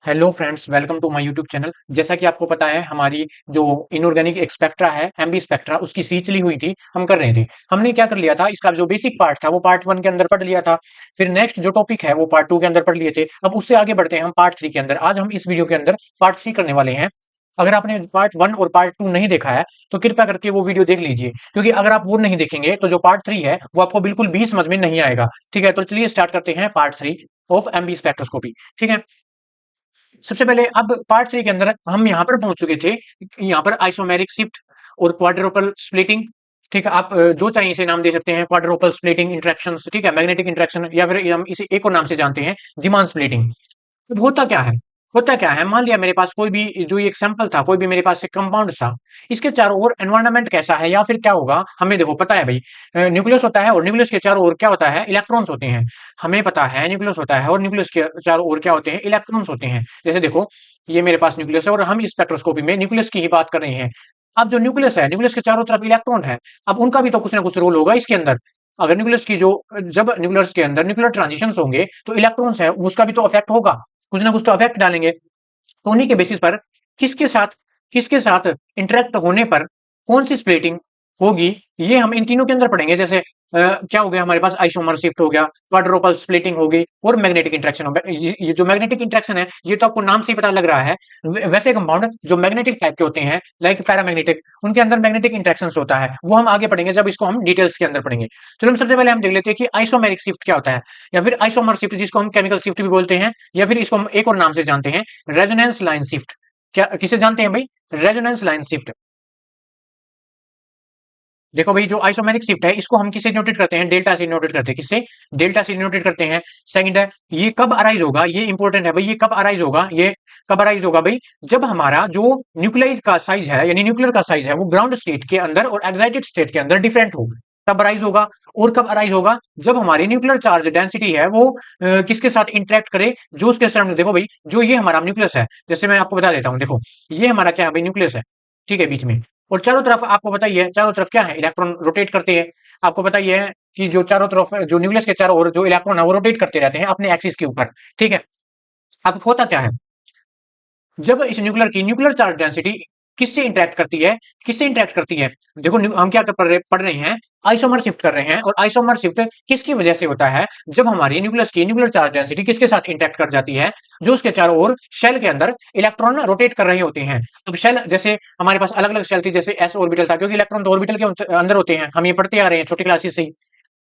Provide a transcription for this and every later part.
Hello friends, welcome to my YouTube channel. जैसा कि आपको पता है, हमारी जो इनऑर्गेनिक एक स्पेक्ट्रा है, एमबी स्पेक्ट्रा, उसकी सी चली हुई थी, हम कर रहे थे। हमने क्या कर लिया था, इसका जो बेसिक पार्ट था वो पार्ट 1 के अंदर पढ़ लिया था। फिर नेक्स्ट जो टॉपिक है वो पार्ट 2 के अंदर पढ़ लिए थे। अब उससे आगे बढ़ते हैं हम पार्ट 3 के अंदर। आज हम इस वीडियो के अंदर पार्ट 3 करने वाले हैं। अगर आपने पार्ट 1 और पार्ट 2 नहीं देखा है तो कृपया करके वो वीडियो देख लीजिए, क्योंकि अगर आप वो नहीं देखेंगे तो जो पार्ट 3 है वो आपको बिल्कुल भी समझ में नहीं आएगा। ठीक है, तो चलिए स्टार्ट करते हैं पार्ट 3 ऑफ एमबी स्पेक्ट्रोस्कोपी। ठीक है, सबसे पहले अब पार्ट 3 के अंदर हम यहाँ पर पहुंच चुके थे। यहाँ पर आइसोमेरिक शिफ्ट और क्वाड्रुपल स्प्लिटिंग। ठीक है, आप जो चाहिए इसे नाम दे सकते हैं, क्वाड्रुपल स्प्लिटिंग इंटरेक्शन, ठीक है, मैग्नेटिक इंटरेक्शन, या फिर हम इसे एक और नाम से जानते हैं, जीमान स्प्लिटिंग। अब होता क्या है, मान लिया मेरे पास कोई भी जो एक सैंपल था, कोई भी मेरे पास एक कंपाउंड था, इसके चारों ओर एनवायरनमेंट कैसा है, या फिर क्या होगा हमें देखो पता है भाई। न्यूक्लियस होता है और न्यूक्लियस के चारों ओर क्या होता है, इलेक्ट्रॉन्स होते हैं। हमें पता है न्यूक्लियस होता है और न्यूक्लियस के चारों ओर क्या होते हैं, इलेक्ट्रॉन्स होते हैं। जैसे देखो, ये मेरे पास न्यूक्लियस है और हम इस स्पेक्ट्रोस्कोपी में न्यूक्लियस की ही बात कर रहे हैं। अब जो न्यूक्लियस है, न्यूक्लियस के चारों तरफ इलेक्ट्रॉन है। अब उनका भी तो कुछ ना कुछ रोल होगा इसके अंदर। अगर न्यूक्लियस की जो जब न्यूक्लियस के अंदर न्यूक्लियर ट्रांजिशंस होंगे तो इलेक्ट्रॉन्स है उसका भी तो इफेक्ट होगा, कुछ ना कुछ तो इफेक्ट डालेंगे। तो उन्हीं के बेसिस पर किसके साथ किसके साथ इंटरेक्ट होने पर कौन सी स्प्लिटिंग होगी, ये हम इन तीनों के अंदर पढ़ेंगे। जैसे क्या हो गया हमारे पास, आइसोमर शिफ्ट हो गया, क्वाड्रुपल स्प्लिटिंग होगी, और मैग्नेटिक इंटरेक्शन हो गया। ये जो मैग्नेटिक इंटरेक्शन है, ये तो आपको नाम से ही पता लग रहा है। वैसे कंपाउंड जो मैग्नेटिक टाइप के होते हैं, लाइक पैरामैग्नेटिक, उनके अंदर मैग्नेटिक इंटरेक्शन होता है, वो हम आगे पढ़ेंगे जब इसको हम डिटेल्स के अंदर पढ़ेंगे। चलो हम सबसे पहले हम देख लेते हैं कि आइसोमेरिक शिफ्ट क्या होता है, या फिर आइसोमर शिफ्ट, जिसको हम केमिकल शिफ्ट भी बोलते हैं, या फिर इसको हम एक और नाम से जानते हैं, रेजोनेंस लाइन शिफ्ट। क्या किसे जानते हैं भाई, रेजोनेंस लाइन शिफ्ट। देखो भाई, जो आइसोमेरिक शिफ्ट है इसको हम किसे नोटेट करते हैं, डेल्टा से नोटेट करते हैं। किससे, डेल्टा से नोटेट करते हैं। सेकंड है, ये कब अराइज होगा, ये इंपॉर्टेंट है भाई, ये कब अराइज होगा, ये कब अराइज होगा भाई, जब हमारा जो न्यूक्लियस का साइज है, यानी न्यूक्लियर का साइज है, वो ग्राउंड स्टेट के अंदर और एक्साइटेड स्टेट के अंदर डिफरेंट हो, तब अराइज होगा। और कब अराइज होगा, जब हमारी न्यूक्लियर चार्ज डेंसिटी है वो किसके साथ इंटरेक्ट करे, जो उसके सराउंडिंग। देखो भाई, जो ये हमारा न्यूक्लियस है, जैसे मैं आपको बता देता हूँ, देखो ये हमारा क्या है भाई, न्यूक्लियस है, ठीक है, बीच में। और चारों तरफ आपको पता ही है, चारों तरफ क्या है, इलेक्ट्रॉन रोटेट करते हैं। आपको पता ही है कि जो चारों तरफ जो न्यूक्लियस के चारों ओर जो इलेक्ट्रॉन है वो रोटेट करते रहते हैं अपने एक्सिस के ऊपर। ठीक है, अब होता क्या है, जब इस न्यूक्लियर चार्ज डेंसिटी किससे इंटरेक्ट करती है, किससे इंटरेक्ट करती है, देखो हम क्या पढ़ रहे हैं, आइसोमर शिफ्ट कर रहे हैं। और आइसोमर शिफ्ट किसकी वजह से होता है, जब हमारी न्यूक्लियर चार्ज डेंसिटी किसके साथ इंटरेक्ट कर जाती है, जो उसके चारों ओर शेल के अंदर इलेक्ट्रॉन रोटेट कर रहे होते हैं। अब शेल, जैसे हमारे पास अलग अलग शेल थी, जैसे एस ऑर्बिटल था, क्योंकि इलेक्ट्रॉन तो ऑर्बिटल के अंदर होते हैं, हम ये पढ़ते आ रहे हैं छोटी क्लासेस से ही।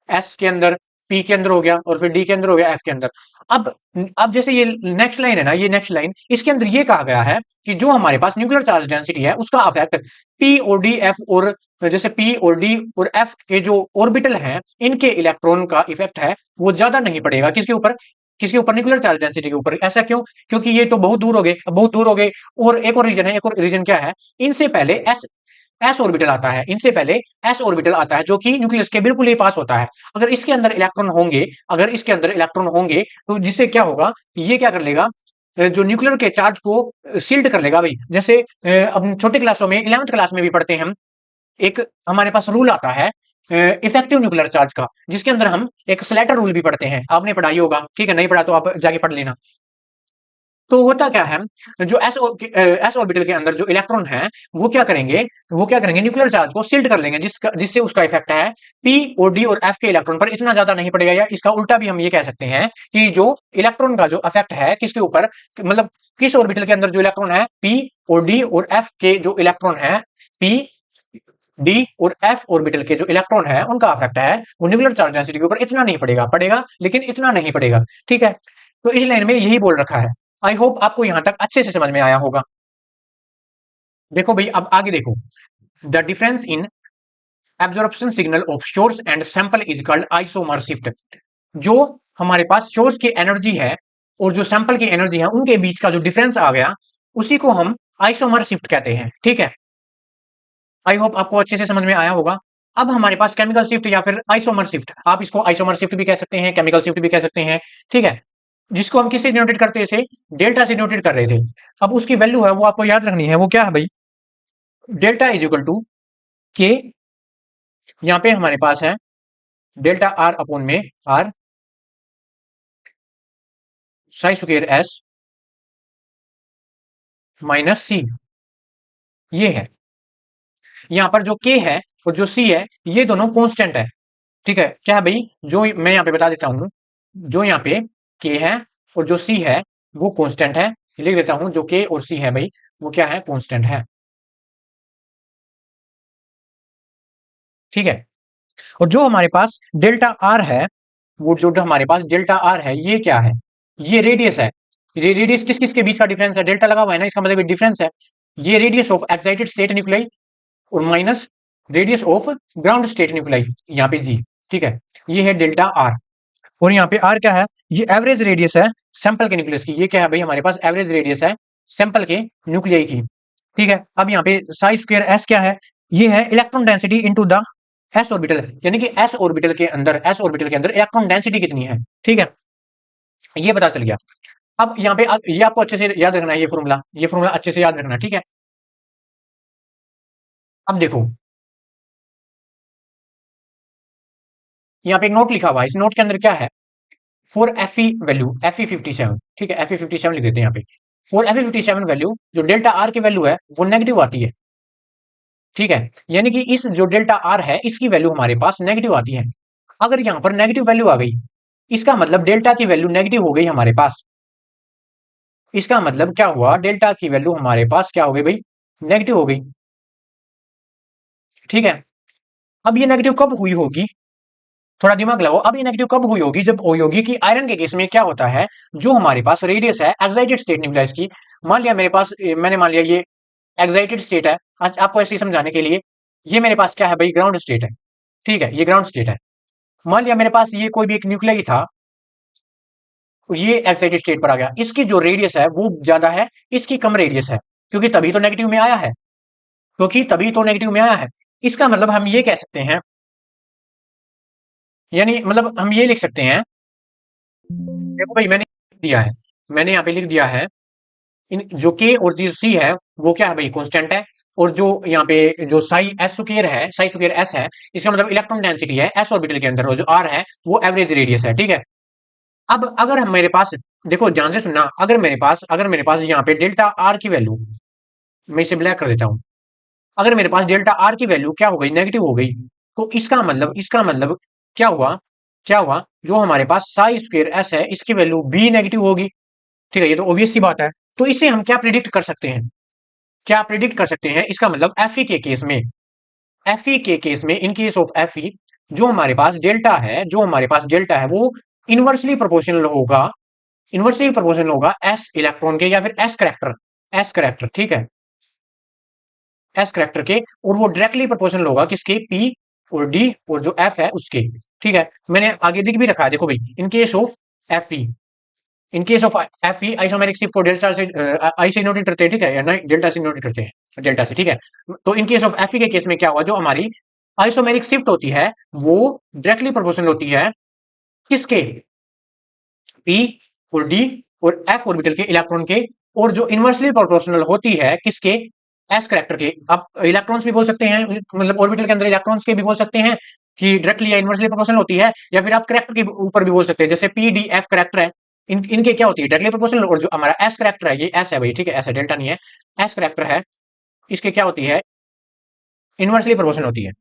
एस के अंदर, पी के अंदर हो गया, और फिर डी के अंदर हो गया, एफ के अंदर। अब जैसे ये नेक्स्ट लाइन है ना, ये नेक्स्ट लाइन, इसके अंदर ये कहा गया है कि जो हमारे पास न्यूक्लियर चार्ज डेंसिटी है उसका अफेक्ट पी और डी एफ, और जैसे पी और डी और एफ के जो ऑर्बिटल हैं, इनके इलेक्ट्रॉन का इफेक्ट है वो ज्यादा नहीं पड़ेगा किसके ऊपर, किसके ऊपर, न्यूक्लियर चार्ज डेंसिटी के ऊपर। ऐसा क्यों, क्योंकि ये तो बहुत दूर हो गए, अब बहुत दूर हो गए। और एक और रीजन है, एक और रीजन क्या है, इनसे पहले एस एस ऑर्बिटल आता है, इनसे पहले एस ऑर्बिटल आता है, जो कि न्यूक्लियस के बिल्कुल ही पास होता है। अगर इसके अंदर इलेक्ट्रॉन होंगे, अगर इसके अंदर इलेक्ट्रॉन होंगे, तो जिससे क्या होगा, ये क्या कर लेगा, जो न्यूक्लियर के चार्ज को सील्ड कर लेगा भाई। जैसे अब छोटे क्लासों में, 11th क्लास में भी पढ़ते हैं हम, एक हमारे पास रूल आता है इफेक्टिव न्यूक्लियर चार्ज का, जिसके अंदर हम एक स्लेटर रूल भी पढ़ते हैं, आपने पढ़ाई होगा, ठीक है, नहीं पढ़ा तो आप जाके पढ़ लेना। तो होता क्या है, जो एस ऑर्बिटल के अंदर जो इलेक्ट्रॉन है, वो क्या करेंगे, न्यूक्लियर चार्ज को शिल्ड कर लेंगे, जिससे उसका इफेक्ट है पी और डी और एफ के इलेक्ट्रॉन पर इतना ज्यादा नहीं पड़ेगा। या इसका उल्टा भी हम ये कह सकते हैं कि जो इलेक्ट्रॉन का जो इफेक्ट है किसके ऊपर, मतलब किस ऑर्बिटल के अंदर जो इलेक्ट्रॉन है, पी और डी और एफ के जो इलेक्ट्रॉन है, पी डी और एफ ऑर्बिटल के जो इलेक्ट्रॉन है उनका इफेक्ट है वो न्यूक्लियर चार्ज डेंसिटी के ऊपर इतना नहीं पड़ेगा, पड़ेगा लेकिन इतना नहीं पड़ेगा। ठीक है, तो इस लाइन में यही बोल रखा है। आई होप आपको यहां तक अच्छे से समझ में आया होगा। देखो भाई, अब आगे देखो, the difference in absorption signal of source and sample is called isomer shift. जो हमारे पास सोर्स की एनर्जी है और जो सैंपल की एनर्जी है, उनके बीच का जो डिफरेंस आ गया, उसी को हम आइसोमर शिफ्ट कहते हैं। ठीक है, आई होप आपको अच्छे से समझ में आया होगा। अब हमारे पास केमिकल शिफ्ट या फिर आइसोमर शिफ्ट, आप इसको आइसोमर शिफ्ट भी कह सकते हैं, केमिकल शिफ्ट भी कह सकते हैं। ठीक है, जिसको हम किससे डिनोटेट करते थे, डेल्टा से डिनोटेट कर रहे थे। अब उसकी वैल्यू है वो आपको याद रखनी है, वो क्या है भाई, डेल्टा इज इक्वल टू के, यहाँ पे हमारे पास है डेल्टा आर अपॉन में R psi square S minus C, ये है। यहां पर जो के है और जो सी है ये दोनों कांस्टेंट है। ठीक है, क्या है भाई, जो मैं यहां पे बता देता हूं, जो यहां पे के है और जो सी है वो कांस्टेंट है। लिख देता हूं, जो के और सी है भाई वो क्या है, कांस्टेंट है। ठीक है, और जो हमारे पास डेल्टा आर है, वो जो हमारे पास डेल्टा आर है ये क्या है, ये रेडियस है। ये रेडियस किस किस के बीच का डिफरेंस है, डेल्टा लगा हुआ है ना, इसका मतलब डिफरेंस है। ये radius of excited state nuclei और minus radius of ground state nuclei, यहाँ पे जी। ठीक है, ये है डेल्टा आर। और यहाँ पे आर क्या है, ये एवरेज रेडियस है सैंपल के न्यूक्लियस की। ये क्या है भाई, हमारे पास एवरेज रेडियस है सैंपल के न्यूक्लियाई की। ठीक है, अब यहाँ पे साई स्क्वायर एस क्या है, ये है electron density into the S orbital, यानी कि एस ऑर्बिटल के अंदर इलेक्ट्रॉन डेंसिटी कितनी है। ठीक है, ये पता चल गया। अब यहाँ पे ये आपको अच्छे से याद रखना है, ये फॉर्मूला अच्छे से याद रखना। ठीक है, अब देखो यहाँ पे एक नोट लिखा हुआ है, इस नोट के अंदर क्या है, फॉर एफई वैल्यू Fe57। ठीक है, Fe57 लिख देते हैं यहाँ पे। फॉर Fe57 वैल्यू जो डेल्टा आर की वैल्यू है वो नेगेटिव आती है। ठीक है, यानी कि इस जो डेल्टा आर है इसकी वैल्यू हमारे पास नेगेटिव आती है। अगर यहां पर नेगेटिव वैल्यू आ गई, इसका मतलब डेल्टा की वैल्यू नेगेटिव हो गई हमारे पास। इसका मतलब क्या हुआ, डेल्टा की वैल्यू हमारे पास क्या हो गई भाई, नेगेटिव हो गई। ठीक है, अब ये नेगेटिव कब हुई होगी, थोड़ा दिमाग लगाओ। अब ये नेगेटिव कब हुई होगी, जब हुई होगी कि आयरन के केस में क्या होता है, जो हमारे पास रेडियस है एक्साइटेड स्टेट न्यूक्लियस की, मान लिया मेरे पास, मैंने मान लिया ये एक्साइटेड स्टेट है। आज आपको ऐसे ही समझाने के लिए, ये मेरे पास क्या है भाई, ग्राउंड स्टेट है। ठीक है, ये ग्राउंड स्टेट है। मान लिया मेरे पास ये कोई भी एक न्यूक्लियाई था, ये एक्साइटेड स्टेट पर आ गया, इसकी जो रेडियस है वो ज्यादा है, इसकी कम रेडियस है, क्योंकि तभी तो नेगेटिव में आया है, क्योंकि तभी तो नेगेटिव में आया है। इसका मतलब हम ये कह सकते हैं, यानी मतलब हम ये लिख सकते हैं, देखो भाई मैंने लिख दिया है, मैंने यहाँ पे लिख दिया है, इन जो के और जो सी है वो क्या है भाई, कांस्टेंट है। और जो यहाँ पे जो साई स्क्वायर एस है, इसका मतलब इलेक्ट्रॉन डेंसिटी है एस ऑर्बिटल के अंदर, और जो आर है वो एवरेज रेडियस है। ठीक है, अब अगर हम मेरे पास, देखो ध्यान से सुनना, अगर मेरे पास यहाँ पे डेल्टा आर की वैल्यू, मैं इसे ब्लैक कर देता हूं, अगर मेरे पास डेल्टा आर की वैल्यू क्या हो गई, नेगेटिव हो गई, तो इसका मतलब क्या हुआ, जो हमारे पास साई स्क्वायर एस है इसकी वैल्यू भी नेगेटिव होगी। ठीक है, ये तो ऑब्वियस सी बात है। तो इसे हम क्या प्रिडिक्ट कर सकते हैं, इसका मतलब एफ ई के केस में in case of F E, जो हमारे पास डेल्टा है वो इनवर्सली प्रोपोर्शनल होगा एस इलेक्ट्रॉन के, या फिर एस करेक्टर। ठीक है, एस करेक्टर के, और वो डायरेक्टली प्रोपोर्शनल होगा किसके, पी और डी और जो एफ है उसके। ठीक है, मैंने आगे लिख भी रखा है, देखो भाई, F E in case of F E isomeric shift को डेल्टा से आई से नोटेट करते हैं। ठीक है, या नहीं डेल्टा से नोटेट करते हैं, डेल्टा से। ठीक है, तो in case of F E के केस में क्या हुआ, जो हमारी आइसोमेरिक शिफ्ट होती है वो डायरेक्टली प्रोपोर्शनल होती है किसके, पी और डी और एफ ऑर्बिटल के इलेक्ट्रॉन के, और जो इनवर्सली प्रोपोर्शनल होती है किसके, एस करेक्टर के। आप इलेक्ट्रॉन्स भी बोल सकते हैं, मतलब ऑर्बिटल के अंदर इलेक्ट्रॉन्स के भी बोल सकते हैं कि डायरेक्टली या इनवर्सली प्रोपोर्शनल होती है, या फिर आप करेक्टर के ऊपर भी बोल सकते हैं, जैसे पी डी एफ करेक्टर है, इनके क्या होती है, डायरेक्टली प्रोपोर्शनल। और जो हमारा एस करेक्टर है, ये एस है भाई, ठीक है, एस है, डेल्टा नहीं है, एस करेक्टर है, इसके क्या होती है, इनवर्सली प्रोपोर्शनल होती है।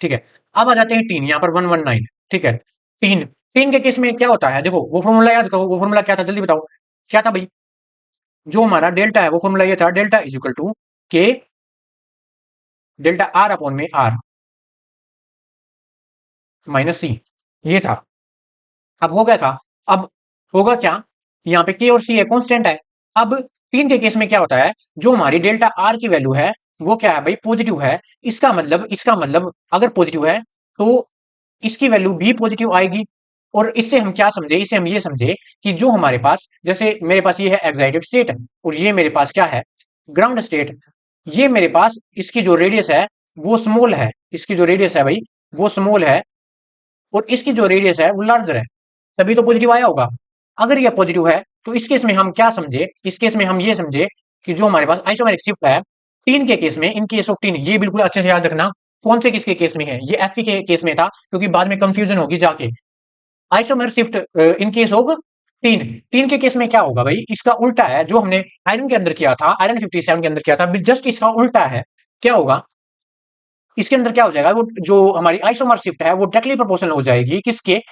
ठीक है, अब आ जाते हैं टीन, यहाँ पर 119। ठीक है, टीन टीन के केस में क्या होता है, देखो वो फॉर्मूला याद करो, वो फॉर्मूला क्या था, जल्दी बताओ क्या था भाई। जो हमारा डेल्टा है वो फॉर्मूला ये था, डेल्टा इज इक्वल टू के डेल्टा आर अपॉन में आर माइनस सी, ये था। अब हो गया था, अब होगा क्या, यहाँ पे के और सी है, कांस्टेंट है। अब टीन के केस में क्या होता है, जो हमारी डेल्टा आर की वैल्यू है वो क्या है भाई, पॉजिटिव है। इसका मतलब अगर पॉजिटिव है तो इसकी वैल्यू भी पॉजिटिव आएगी। और इससे हम क्या समझे, इससे हम ये समझे कि जो हमारे पास, जैसे मेरे पास ये है एक्साइटेड स्टेट और ये मेरे पास क्या है, ग्राउंड स्टेट। ये मेरे पास इसकी जो रेडियस है वो स्मॉल है, इसकी जो रेडियस है भाई वो स्मॉल है, और इसकी जो रेडियस है वो लार्जर है, तभी तो पॉजिटिव आया होगा। अगर ये पॉजिटिव है तो इस केस में हम क्या समझे, इस केस में हम ये समझे कि जो हमारे पास आइसोमेरिक शिफ्ट है टीन के केस में, इन केस ऑफ टीन, ये बिल्कुल अच्छे से याद रखना, कौन से किसके केस में है, ये एफ के केस में था, क्योंकि बाद में कंफ्यूजन होगी जाके। आइसोमेर शिफ्ट इन केस ऑफ तीन तीन के केस में क्या होगा भाई, इसका उल्टा है जो हमने आयरन के अंदर किया था, आयरन 57 के अंदर किया था, जस्ट इसका उल्टा है। क्या होगा इसके अंदर, क्या हो जाएगा, वो जो हमारी आइसोमर शिफ्ट है वो डायरेक्टली प्रोपोर्शनल हो जाएगी किसके,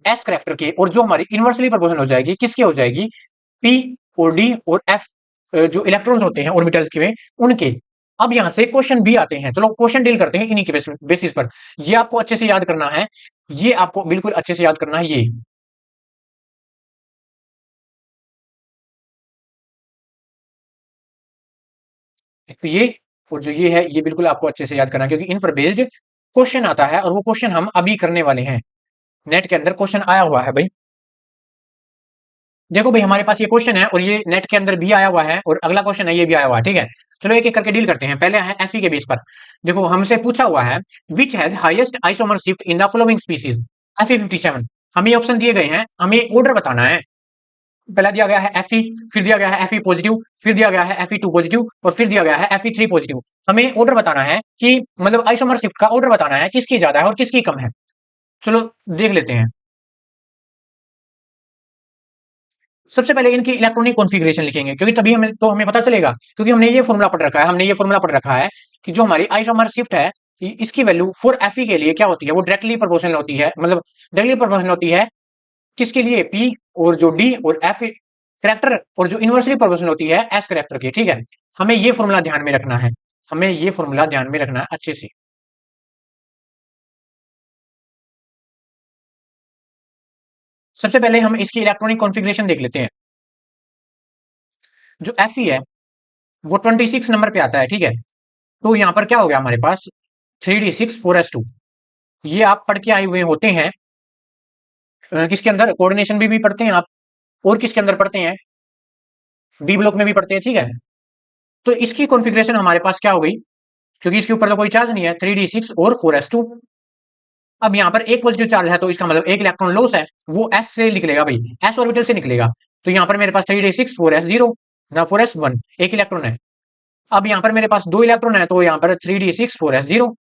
एस करेक्टर के, और जो हमारी इनवर्सली प्रोपोर्शनल हो जाएगी किसके हो जाएगी, पी और डी और एफ, जो इलेक्ट्रॉन्स होते हैं ऑर्बिटल्स के में उनके। अब यहां से क्वेश्चन भी आते हैं, चलो क्वेश्चन डील करते हैं इन्हीं के बेसिस पर। ये आपको अच्छे से याद करना है, ये आपको बिल्कुल अच्छे से याद करना है ये। एक तो ये, और जो ये है ये बिल्कुल आपको अच्छे से याद करना है, क्योंकि इन पर बेस्ड क्वेश्चन आता है, और वो क्वेश्चन हम अभी करने वाले हैं। नेट के अंदर क्वेश्चन आया हुआ है भाई। देखो भाई हमारे पास ये क्वेश्चन है, और ये नेट के अंदर भी आया हुआ है, और अगला क्वेश्चन है ये भी आया हुआ है, ठीक है। चलो एक एक करके डील करते हैं। पहले है एफई के बेस पर। देखो हमसे पूछा हुआ है, which has highest isomer shift in the following species, Fe57। हमें ऑप्शन दिए गए हैं, हमें ऑर्डर बताना है। पहला दिया गया है Fe, फिर दिया गया है Fe पॉजिटिव, फिर दिया गया है Fe2 पॉजिटिव, और फिर दिया गया है Fe3 पॉजिटिव। हमें ऑर्डर बताना है कि मतलब आइसोमर शिफ्ट का ऑर्डर बताना है, किसकी ज्यादा है और किसकी कम है। चलो देख लेते हैं। सबसे पहले इनकी इलेक्ट्रॉनिक कॉन्फ़िगरेशन लिखेंगे, क्योंकि तभी हमें पता चलेगा, क्योंकि हमने ये फॉर्मूला पढ़ रखा है, कि जो हमारी आइसोमर शिफ्ट है, इसकी वैल्यू फॉर Fe के लिए क्या होती है, वो डायरेक्टली प्रोपोर्शनल होती है, मतलब डायरेक्टली प्रोपोर्शनल होती है किसके लिए, P और जो D और F करेक्टर, और जो इनवर्सली प्रोपोर्शनल होती है S करेक्टर की, ठीक है। हमें ये फॉर्मूला ध्यान में रखना है, हमें ये फॉर्मूला ध्यान में रखना है अच्छे से। सबसे पहले हम इसकी इलेक्ट्रॉनिक कॉन्फ़िगरेशन देख लेते हैं। जो Fe है वो 26 नंबर पे आता है, ठीक है। तो यहाँ पर क्या हो गया हमारे पास, 3d6 4s2। ये आप पढ़ के आए हुए होते हैं, किसके अंदर, कोऑर्डिनेशन भी पढ़ते हैं आप, और किसके अंदर पढ़ते हैं, बी ब्लॉक में भी पढ़ते हैं, ठीक है। तो इसकी कॉन्फ़िगरेशन हमारे पास क्या हो गई, क्योंकि इसके ऊपर तो कोई चार्ज नहीं है, 3d6 और 4s2। अब यहाँ पर एक पॉजिटिव चार्ज है, तो इसका मतलब एक इलेक्ट्रॉन लॉस है, वो एस से निकलेगा भाई, एस ऑर्बिटल से निकलेगा। तो यहाँ पर मेरे पास 3d6 4s0 ना 4s1, एक इलेक्ट्रॉन है। अब यहाँ पर मेरे पास दो इलेक्ट्रॉन है, तो यहाँ पर 3d6 4s0,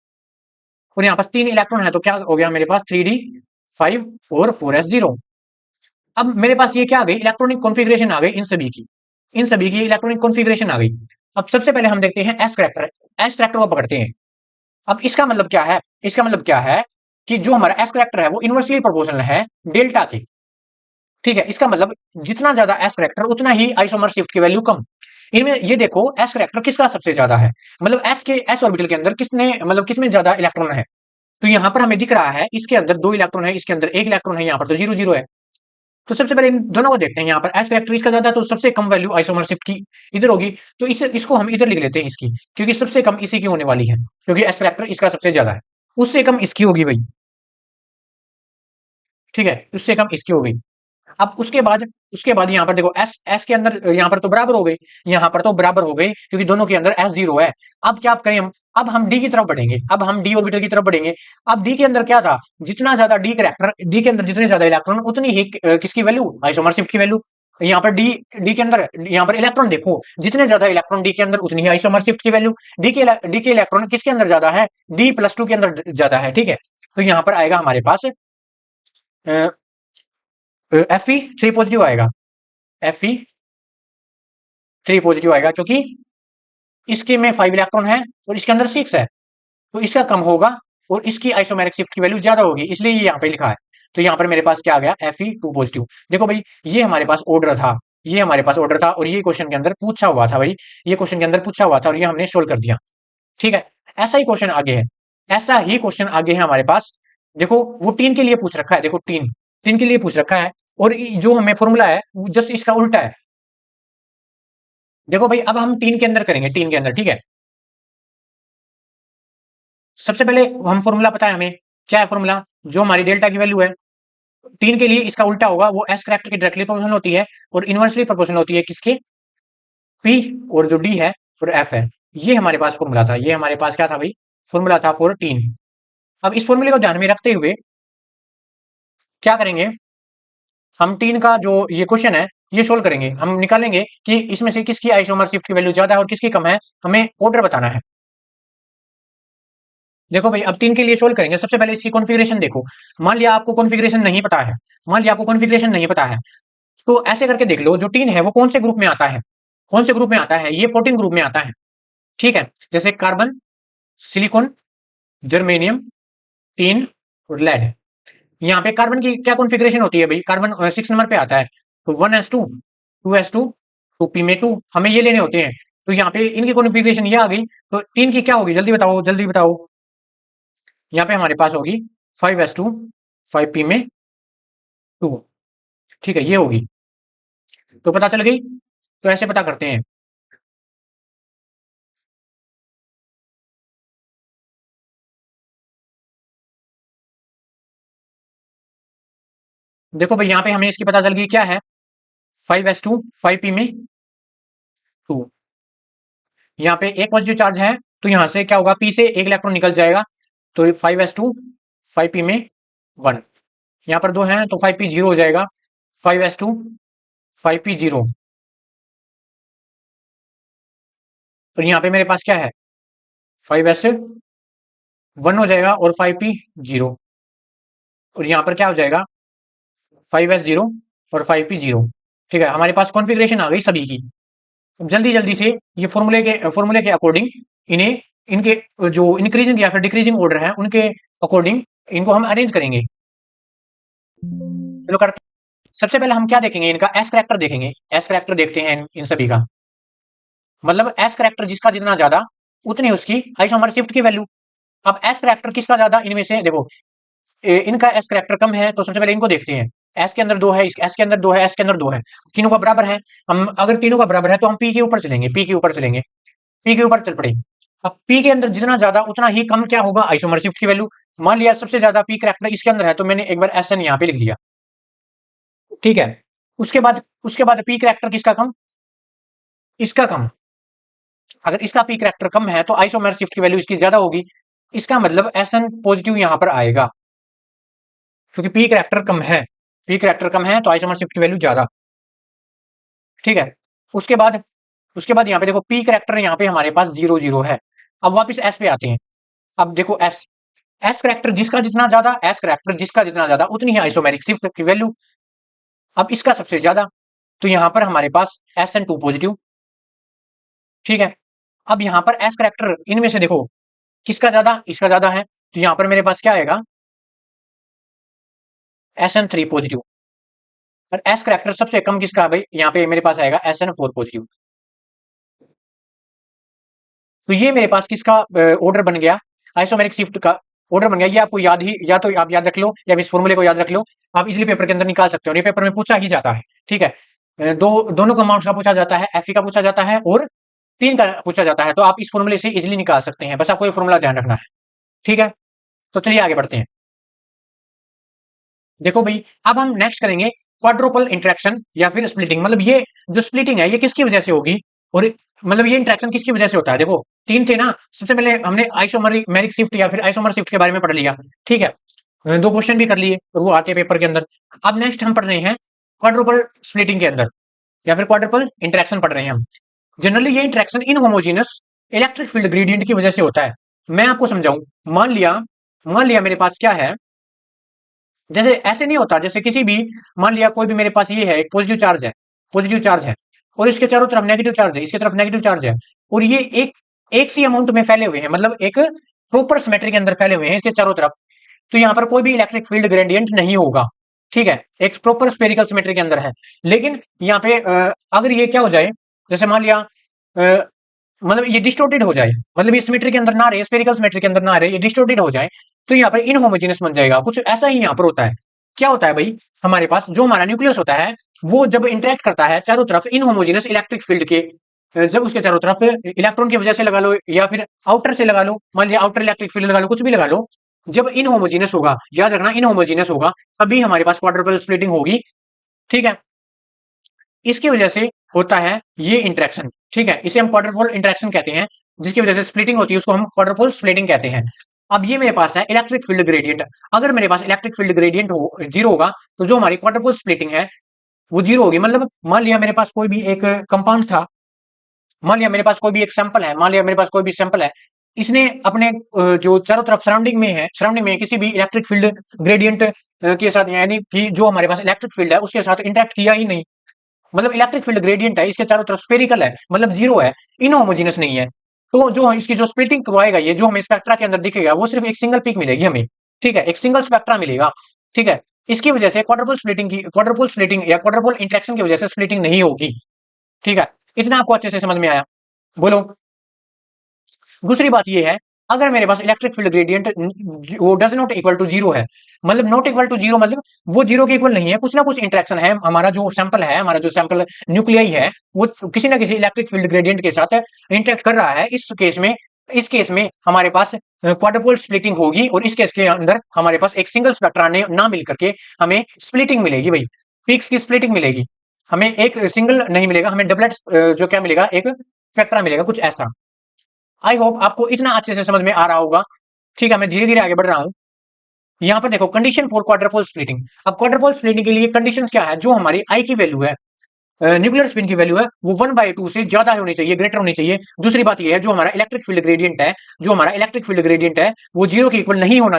और यहाँ पास तीन इलेक्ट्रॉन है, तो क्या हो गया मेरे पास 3d5 और 4s0। अब मेरे पास ये क्या आ गई, इलेक्ट्रॉनिक कॉन्फ़िगरेशन आ गई इन सभी की, इन सभी की इलेक्ट्रॉनिक कॉन्फ़िगरेशन आ गई। अब सबसे पहले हम देखते हैं एस करेक्टर, एस करेक्टर को पकड़ते हैं। अब इसका मतलब क्या है, इसका मतलब क्या है कि जो हमारा एस करेक्टर है वो इनवर्सली प्रोपोर्शनल है डेल्टा के, ठीक है। इसका मतलब जितना ज्यादा एस करेक्टर उतना ही आइसोमर शिफ्ट की वैल्यू कम। इनमें ये देखो एस करेक्टर किसका सबसे ज्यादा है, मतलब एस ऑर्बिटल के अंदर किसने, मतलब किसमें ज्यादा इलेक्ट्रॉन है। तो यहाँ पर हमें दिख रहा है इसके अंदर दो इलेक्ट्रॉन है, इसके अंदर एक इलेक्ट्रॉन है, यहाँ पर तो 0 0 है। तो सबसे पहले इन दोनों को देखते हैं, यहाँ पर एस करेक्टर इसका ज्यादा है, तो सबसे कम वैल्यू आइसोमर शिफ्ट की इधर होगी। तो इसको हम इधर लिख लेते हैं इसकी, क्योंकि सबसे कम इसी की होने वाली है, क्योंकि एस करेक्टर इसका सबसे ज्यादा है, उससे कम इसकी होगी भाई, ठीक है, उससे कम इसकी होगी। अब उसके बाद यहाँ पर देखो एस एस के अंदर यहाँ पर तो बराबर हो गई, यहाँ पर तो बराबर हो गई, क्योंकि दोनों के अंदर एस 0 है। अब क्या करें हम, अब हम डी की तरफ बढ़ेंगे, अब हम डी ऑर्बिटल की तरफ बढ़ेंगे। अब डी के अंदर क्या था, जितना ज्यादा डी करेक्टर, डी के अंदर जितने ज्यादा इलेक्ट्रॉन उतनी ही किसकी वैल्यू, आइसोमर शिफ्ट की वैल्यू। यहाँ पर डी के अंदर, यहाँ पर इलेक्ट्रॉन देखो, जितने ज्यादा इलेक्ट्रॉन डी के अंदर उतनी ही आइसोमर शिफ्ट की वैल्यू। डी के इलेक्ट्रॉन किसके अंदर ज्यादा है, D+2 के अंदर ज्यादा है, ठीक है। तो यहाँ पर आएगा हमारे पास Fe3 पॉजिटिव आएगा, Fe3 पॉजिटिव आएगा, क्योंकि इसके में 5 इलेक्ट्रॉन है और इसके अंदर 6 है, तो इसका कम होगा, और इसकी आइसोमेरिक शिफ्ट की वैल्यू ज्यादा होगी, इसलिए ये यहाँ पे लिखा है। तो यहाँ पर मेरे पास क्या आ गया, Fe2 पॉजिटिव। देखो भाई ये हमारे पास ऑर्डर था, ये हमारे पास ऑर्डर था, और ये क्वेश्चन के अंदर पूछा हुआ था भाई, ये क्वेश्चन के अंदर पूछा हुआ था, और ये हमने सोल्व कर दिया, ठीक है। ऐसा ही क्वेश्चन आगे है, ऐसा ही क्वेश्चन आगे है हमारे पास। देखो वो टीन के लिए पूछ रखा है, देखो टीन, टीन के लिए पूछ रखा है, और जो हमें फॉर्मूला है वो जस्ट इसका उल्टा है। देखो भाई अब हम टीन के अंदर करेंगे, टीन के अंदर, ठीक है। सबसे पहले हम फॉर्मूला पता है हमें, क्या है फॉर्मूला, जो हमारी डेल्टा की वैल्यू है टीन के लिए इसका उल्टा होगा, वो एस करेक्टर की डायरेक्टली प्रोपोर्शनल होती है, और इनवर्सली प्रोपोर्शनल होती है किसके, पी और जो डी है और एफ है। ये हमारे पास फॉर्मूला था, ये हमारे पास क्या था भाई, फॉर्मूला था फॉर टीन। अब इस फॉर्मूले को ध्यान में रखते हुए क्या करेंगे, हम टीन का जो ये क्वेश्चन है ये सोल्व करेंगे, हम निकालेंगे कि इसमें से किसकी आइसोमर शिफ्ट की वैल्यू ज्यादा है और किसकी कम है, हमें ऑर्डर बताना है। देखो भाई अब तीन के लिए सोल्व करेंगे, सबसे पहले इसकी कॉन्फ़िगरेशन देखो। मान लिया आपको कॉन्फ़िगरेशन नहीं पता है, मान लिया आपको कॉन्फ़िगरेशन नहीं पता है, तो ऐसे करके देख लो जो टीन है वो कौन से ग्रुप में आता है, कौन से ग्रुप में आता है, ये 14 ग्रुप में आता है। ठीक है, जैसे कार्बन, सिलिकॉन, जर्मेनियम, टीन और लेड। यहाँ पे कार्बन की क्या कॉन्फ़िगरेशन होती है भाई, कार्बन 6 नंबर पे आता है, तो 1s2, 2s2, 2p में 2, हमें ये लेने होते हैं। तो यहाँ पे इनकी कॉन्फ़िगरेशन ये आ गई, तो टीन की क्या होगी, जल्दी बताओ जल्दी बताओ। यहाँ पे हमारे पास होगी 5s2, 5p में 2। ठीक है, ये होगी, तो पता चल गई। तो ऐसे पता करते हैं। देखो भाई यहाँ पे हमें इसकी पता चल गई क्या है, 5s2, 5p में 2। यहाँ पे एक पॉजिटिव चार्ज है, तो यहाँ से क्या होगा, पी से एक इलेक्ट्रॉन निकल जाएगा, तो 5s2, 5p में 1। यहाँ पर दो हैं तो 5p0 हो जाएगा, 5s2, 5p0। तो यहाँ पे मेरे पास क्या है, 5s1 हो जाएगा और 5p0, और यहाँ पर क्या हो जाएगा, 5s0 और 5p0। ठीक है, हमारे पास कॉन्फ़िगरेशन आ गई सभी की। जल्दी जल्दी से ये फॉर्मूले के अकॉर्डिंग इन्हें, इनके जो इंक्रीजिंग या फिर डिक्रीजिंग ऑर्डर है उनके अकॉर्डिंग इनको हम अरेंज करेंगे। चलो करते हैं। सबसे पहले हम क्या देखेंगे, इनका एस करेक्टर देखेंगे। एस करेक्टर देखते हैं इन सभी का, मतलब एस करेक्टर जिसका जितना ज्यादा उतनी उसकी आइसोमर शिफ्ट की वैल्यू। अब एस करेक्टर किसका ज्यादा, इनमें से देखो इनका एस करेक्टर कम है, तो सबसे पहले इनको देखते हैं। एस के अंदर दो है, एस के अंदर दो है, एस के अंदर दो है, तीनों का बराबर है। हम अगर तीनों का बराबर है तो हम पी के ऊपर चलेंगे, पी के ऊपर चलेंगे, पी के ऊपर चल पड़े। अब पी के अंदर जितना ज्यादा उतना ही कम क्या होगा, आइसोमर शिफ्ट की वैल्यू। मान लिया सबसे ज्यादा पी करेक्टर इसके अंदर है, तो मैंने एक बार एस एन यहाँ पे लिख दिया। ठीक है, उसके बाद पी करेक्टर किसका कम, इसका कम। अगर इसका पी करेक्टर कम है तो आइसोमर शिफ्ट की वैल्यू इसकी ज्यादा होगी। इसका मतलब एस एन पॉजिटिव यहां पर आएगा, क्योंकि पी करेक्टर कम है, पी करेक्टर कम है तो आइसोमर शिफ्ट की वैल्यू ज्यादा। ठीक है, उसके बाद यहाँ पे देखो पी करेक्टर यहाँ पे हमारे पास 0 0 है। अब वापस एस पे आते हैं। अब देखो एस, एस करेक्टर जिसका जितना ज्यादा, एस करेक्टर जिसका जितना ज्यादा उतनी ही आइसोमेरिक शिफ्ट की वैल्यू। अब इसका सबसे ज्यादा, तो यहां पर हमारे पास SN2 पॉजिटिव। ठीक है, अब यहां पर एस करेक्टर इनमें से देखो किसका ज्यादा, इसका ज्यादा है, तो यहां पर मेरे पास क्या आएगा, SN3 पॉजिटिव। और एस करेक्टर सबसे कम किसका है भाई, यहाँ पे मेरे पास आएगा SN4 पॉजिटिव। तो ये मेरे पास किसका ऑर्डर बन गया, आइसोमेरिक शिफ्ट का ऑर्डर बन गया। ये आपको याद ही, या तो आप याद रख लो या इस फॉर्मूले को याद रख लो, आप इजिली पेपर के अंदर निकाल सकते हो, ये पेपर में पूछा ही जाता है। ठीक है, दोनों कंपाउंड्स का पूछा जाता है, Fe का पूछा जाता है और टीन का पूछा जाता है, तो आप इस फॉर्मूले से इजिली निकाल सकते हैं, बस आपको ये फॉर्मूला ध्यान रखना है। ठीक है, तो चलिए आगे बढ़ते हैं। देखो भाई, अब हम नेक्स्ट करेंगे क्वाड्रुपल इंटरेक्शन या फिर स्प्लिटिंग। मतलब ये जो स्प्लिटिंग है ये किसकी वजह से होगी, और मतलब ये इंटरेक्शन किसकी वजह से होता है। देखो तीन थे ना, सबसे पहले हमने आइसोमेरिक शिफ्ट या फिर आइसोमर शिफ्ट के बारे में पढ़ लिया। ठीक है, दो क्वेश्चन भी कर लिए और वो आते पेपर के अंदर। अब नेक्स्ट हम पढ़ रहे हैं क्वाड्रुपल स्प्लिटिंग के अंदर, या फिर क्वाड्रुपल इंटरेक्शन पढ़ रहे हैं हम। जनरली ये इंटरेक्शन इन होमोजीनस इलेक्ट्रिक फील्ड ग्रेडियंट की वजह से होता है। मैं आपको समझाऊं, मान लिया मेरे पास क्या है, जैसे ऐसे नहीं होता, जैसे किसी भी, मान लिया कोई भी मेरे पास ये है, एक पॉजिटिव चार्ज है, पॉजिटिव चार्ज है, और इसके चारों तरफ नेगेटिव चार्ज है, इसके तरफ नेगेटिव चार्ज है, और ये एक एक सी अमाउंट में फैले हुए हैं, मतलब एक प्रॉपर सिमेट्री के अंदर फैले हुए हैं इसके चारों तरफ। तो यहाँ पर कोई भी इलेक्ट्रिक फील्ड ग्रेडियंट नहीं होगा। ठीक है, एक प्रॉपर स्पेरिकल सिमेट्री के अंदर है। लेकिन यहाँ पे अगर ये क्या हो जाए, जैसे मान लिया मतलब ये डिस्टोर्टेड हो जाए, मतलब ये सिमेट्री के अंदर ना रहे, स्पेरिकल सिमेट्री के अंदर ना रहे, ये डिस्टोर्टेड हो जाए, तो यहाँ पर इनहोमोजेनस बन जाएगा। कुछ ऐसा ही यहाँ पर होता है। क्या होता है भाई, हमारे पास जो हमारा न्यूक्लियस होता है वो जब इंटरेक्ट करता है चारों तरफ इनहोमोजेनस इलेक्ट्रिक फील्ड के, जब उसके चारों तरफ इलेक्ट्रॉन की वजह से लगा लो या फिर आउटर से लगा लो, मान लिया आउटर इलेक्ट्रिक फील्ड लगा लो, कुछ भी लगा लो, जब इनहोमोजेनस होगा, याद रखना इनहोमोजेनस होगा, तभी हमारे पास क्वाड्रुपल स्प्लिटिंग होगी। ठीक है, इसकी वजह से होता है ये इंटरेक्शन। ठीक है, इसे हम क्वाड्रुपल इंटरेक्शन कहते हैं, जिसकी वजह से स्प्लिटिंग होती है उसको हम क्वाड्रुपल स्प्लिटिंग कहते हैं। अब ये मेरे पास है इलेक्ट्रिक फील्ड ग्रेडियंट। अगर मेरे पास इलेक्ट्रिक फील्ड ग्रेडियंट हो 0 होगा, तो जो हमारी क्वाड्रुपल स्प्लिटिंग है वो 0 होगी। मतलब मान लिया मेरे पास कोई भी एक कंपाउंड था, मान लिया मेरे पास कोई भी एक सैंपल है, मान लिया मेरे पास कोई भी सैंपल है, इसने अपने जो चारों तरफ सराउंडिंग में किसी भी इलेक्ट्रिक फील्ड ग्रेडियंट के साथ, यानी कि जो हमारे पास इलेक्ट्रिक फील्ड है उसके साथ इंटरेक्ट किया ही नहीं, मतलब इलेक्ट्रिक फील्ड ग्रेडियंट है, इसके चारों तरफ स्फेरिकल है, मतलब जीरो है, इनहोमोजेनस नहीं है। तो जो इसकी जो स्प्लिटिंग करवाएगा, ये जो हमें स्पेक्ट्रा के अंदर दिखेगा, वो सिर्फ एक सिंगल पीक मिलेगी हमें, ठीक है, एक सिंगल स्पेक्ट्रा मिलेगा, ठीक है। इसकी वजह से क्वाड्रुपल स्प्लिटिंग या क्वाड्रुपल इंटरेक्शन की वजह से स्प्लिटिंग नहीं होगी, ठीक है। इतना आपको अच्छे से समझ में आया? बोलो। दूसरी बात ये है, अगर मेरे पास इलेक्ट्रिक फील्ड ग्रेडियंट वो does not equal to zero है, मतलब नॉट इक्वल टू जीरो मतलब वो जीरो के इक्वल नहीं है, कुछ ना कुछ इंटरेक्शन है, हमारा जो सैंपल है, हमारा जो सैंपल न्यूक्लियाई है, वो किसी ना किसी इलेक्ट्रिक फील्ड ग्रेडियंट के साथ इंटरेक्ट कर रहा है। इस केस में हमारे पास क्वाड्रुपल स्प्लिटिंग होगी, और इस केस के अंदर हमारे पास एक सिंगल स्पेक्ट्रा ने ना मिल करके हमें स्प्लिटिंग मिलेगी भाई, पीक्स की स्प्लिटिंग मिलेगी। हमें एक सिंगल नहीं मिलेगा, हमें डबलेट जो क्या मिलेगा, एक स्पेक्ट्रा मिलेगा, कुछ ऐसा। आई होप आपको इतना अच्छे से समझ में आ रहा होगा, ठीक है। मैं धीरे धीरे आगे बढ़ रहा हूं। यहाँ पर देखो, कंडीशन फॉर क्वाड्रुपल स्प्लिटिंग। अब क्वाड्रुपल स्प्लिटिंग के लिए कंडीशंस क्या है? जो हमारी आई की वैल्यू है, न्यूक्लियर स्पिन की वैल्यू है, वो 1/2 से ज्यादा होनी चाहिए, ग्रेटर होनी चाहिए। दूसरी बात ये है, जो हमारा इलेक्ट्रिक फील्ड ग्रेडियंट है, वो जीरो के इक्वल नहीं होना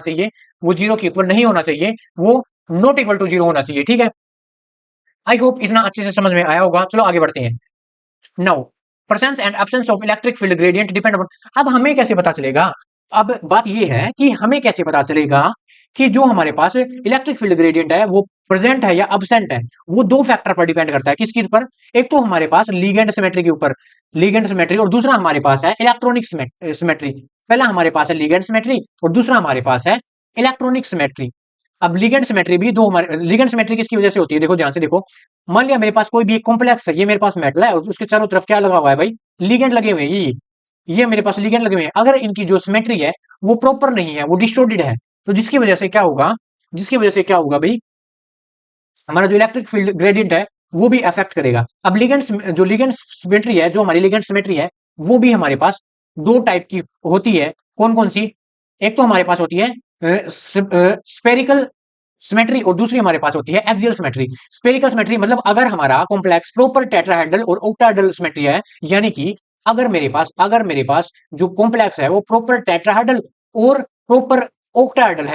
चाहिए, वो नॉट इक्वल टू जीरो होना चाहिए, ठीक है। आई होप इतना अच्छे से समझ में आया होगा। चलो आगे बढ़ते हैं। Now, presence and absence of electric field gradient depend upon. अब हमें कैसे पता चलेगा? अब बात यह है कि हमें कैसे पता चलेगा कि जो हमारे पास इलेक्ट्रिक फील्ड ग्रेडियंट है वो प्रेजेंट है या अब्सेंट है। वो दो फैक्टर पर डिपेंड करता है। किसके ऊपर? एक तो हमारे पास लीगेंड सिमेट्री के ऊपर, लीगेंड सिमेट्री, और दूसरा हमारे पास है इलेक्ट्रॉनिक सिमेट्री। पहला हमारे पास है लीगेंड सिमेट्री, और दूसरा हमारे पास है इलेक्ट्रॉनिक सिमेट्री। अब लीगेंड सिमेट्री भी दो हमारे, लीगेंड सिमेट्री किसकी वजह से होती है? देखो ध्यान से देखो। मान लिया मेरे पास कोई भी एक कॉम्प्लेक्स है, ये मेरे पास मेटल है, और उसके चारों तरफ क्या लगा हुआ है भाई? लीगेंड लगे हुए हैं। ये मेरे पास लीगेंड लगे हुए हैं। अगर इनकी जो सिमेट्री है वो प्रॉपर नहीं है, वो डिस्टोर्टेड है, तो जिसकी वजह से क्या होगा भाई? हमारा जो इलेक्ट्रिक फील्ड ग्रेडियंट है वो भी अफेक्ट करेगा। अब लीगेंड सिमेट्री है, जो हमारी लीगेंड सिमेट्री है, वो भी हमारे पास दो टाइप की होती है। कौन कौन सी? एक तो हमारे पास होती है स्पेरिकल सिमेट्री, और दूसरी हमारे पास होती है एक्सियल सिमेट्री। स्पेरिकल सिमेट्री मतलब अगर हमारा कॉम्प्लेक्स प्रॉपर टेट्राहेड्रल और ऑक्टाहेड्रल सिमेट्री है, यानी कि अगर मेरे पास जो कॉम्प्लेक्स है वो प्रॉपर टेट्राहेड्रल और प्रॉपर ऑक्टाहेड्रल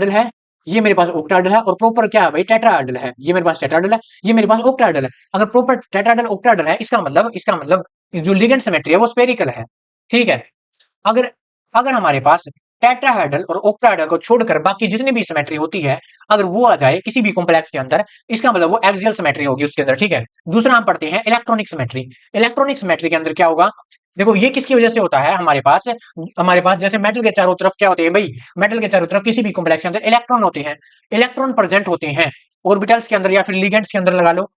है, ये मेरे पास ऑक्टाहेड्रल है, और प्रॉपर क्या है भाई? टेट्राहेड्रल है। ये मेरे पास टेट्राहेड्रल है, ये मेरे पास ऑक्टाहेड्रल है। अगर प्रॉपर टेट्राहेड्रल ऑक्टाहेड्रल है, इसका मतलब जो लिगेंड सिमेट्री है वो स्पेरिकल है, ठीक है। अगर अगर हमारे पास टेट्राहेड्रल और ऑक्टाहेड्रल को छोड़कर बाकी जितनी भी सिमेट्री होती है, अगर वो आ जाए किसी भी कॉम्प्लेक्स के अंदर, इसका मतलब वो एक्सियल सिमेट्री होगी उसके अंदर, ठीक है। दूसरा हम पढ़ते हैं इलेक्ट्रॉनिक सिमेट्री। इलेक्ट्रॉनिक सिमेट्री के अंदर क्या होगा? देखो, ये किसकी वजह से होता है? हमारे पास जैसे मेटल के चारों तरफ क्या होते हैं भाई? मेटल के चारों तरफ किसी भी कॉम्प्लेक्स के अंदर इलेक्ट्रॉन होते हैं, इलेक्ट्रॉन प्रेजेंट होते हैं ऑर्बिटल्स के अंदर या फिर लिगेंड्स के अंदर लगा लो।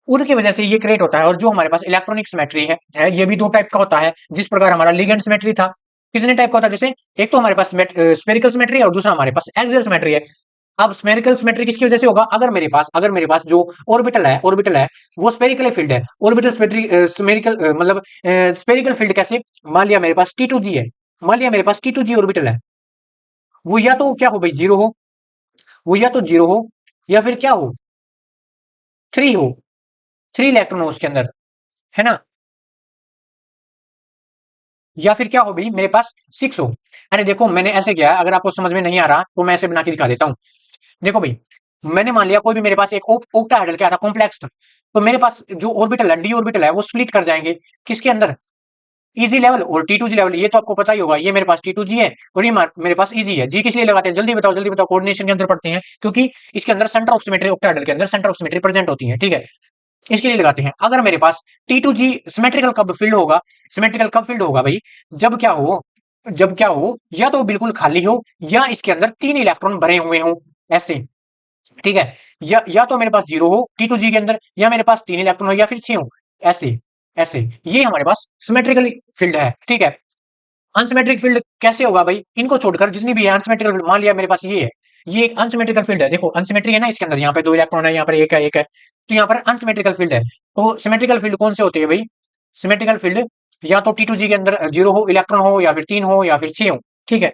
उनकी वजह से ये क्रिएट होता है। और जो हमारे पास इलेक्ट्रॉनिक सिमेट्री है, ये भी दो टाइप का होता है। जिस प्रकार हमारा लिगेंड सिमेट्री था, कितने टाइप का होता है? जैसे एक तो हमारे पास स्पेरिकल सिमेट्री है, और दूसरा हमारे पास एक्सियल सिमेट्री है। अब स्पेरिकल सिमेट्री किसकी वजह से होगा? अगर मेरे पास जो ऑर्बिटल है वो स्पेरिकल फील्ड है। ऑर्बिटल स्पेरिकल मतलब स्पेरिकल फील्ड कैसे? मान लिया मेरे पास T2G ऑर्बिटल है, वो या तो क्या हो भाई? जीरो हो, वो या तो जीरो हो, या फिर क्या हो? थ्री हो, थ्री इलेक्ट्रॉन हो उसके अंदर, है ना? या फिर क्या हो भाई? मेरे पास सिक्स हो। अरे देखो, मैंने ऐसे किया है, अगर आपको समझ में नहीं आ रहा तो मैं ऐसे बना के दिखा देता हूँ। देखो भाई, मैंने मान लिया कोई भी मेरे पास एक ऑक्टाहेड्रल क्या था? कॉम्प्लेक्स था। तो मेरे पास जो ऑर्बिटल है, डी ऑर्बिटल है, वो स्प्लिट कर जाएंगे किसके अंदर? इजी लेवल और T2G लेवल। ये तो आपको पता ही होगा, ये मेरे पास T2G है और ये मेरे पास इजी है। जी किस लिए लगाते हैं? जल्दी बताओ, जल्दी बताओ। कोऑर्डिनेशन के अंदर पढ़ते हैं, क्योंकि इसके अंदर सेंटर ऑफ सिमेट्री, ऑक्टाहेड्रल के अंदर सेंटर ऑफ सिमेट्री प्रेजेंट होती है, ठीक है। इसके लिए लगाते हैं। अगर मेरे पास T2G सिमेट्रिकल कब फील्ड होगा भाई? जब क्या हो, या तो बिल्कुल खाली हो, या इसके अंदर तीन इलेक्ट्रॉन भरे हुए हो, ऐसे, ठीक है। या तो मेरे पास जीरो हो T2G के अंदर, या मेरे पास तीन इलेक्ट्रॉन हो, या फिर छह हो, ऐसे ऐसे। ये हमारे पास सिमेट्रिकल फील्ड है, ठीक है। अनसिमेट्रिक फील्ड कैसे होगा भाई? इनको छोड़कर जितनी भी है अनसिमेट्रिकल फील्ड, मान लिया मेरे पास ये है, ये एक अनसिमेट्रिकल फील्ड है। देखो, अनसिमेट्री है ना इसके अंदर, यहाँ पे दो इलेक्ट्रॉन है, यहाँ पर एक है, तो यहाँ पर अनसिमेट्रिकल फील्ड है। तो सिमेट्रिकल फील्ड कौन से होते हैं भाई? सिमेट्रिकल फील्ड या तो T2G के अंदर जीरो हो, इलेक्ट्रॉन हो, या फिर तीन हो, या फिर छह हो, ठीक है।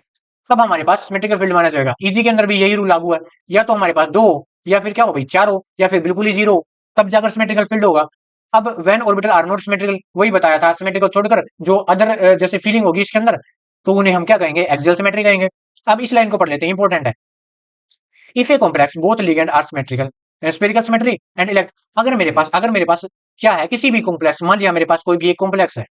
तब हमारे पास सिमेट्रिकल फील्ड माना जाएगा। इजी के अंदर भी यही रूल लागू है, या तो हमारे पास दो हो, या फिर क्या हो भाई? चार हो, या फिर बिल्कुल ही जीरो, तब जाकर सिमेट्रिकल फील्ड होगा। अब when orbital are not symmetrical, वही बताया था, सिमेट्रिकल छोड़कर जो अदर जैसे फीलिंग होगी इसके अंदर, तो उन्हें हम क्या कहेंगे? एक्सियल सिमेट्री कहेंगे। अब इस लाइन को पढ़ लेते हैं, इंपॉर्टेंट है। If a complex both ligand are symmetrical, spherical symmetry and elect. अगर मेरे पास क्या है, किसी भी कॉम्प्लेक्स, मान लिया मेरे पास कोई भी एक कॉम्प्लेक्स है,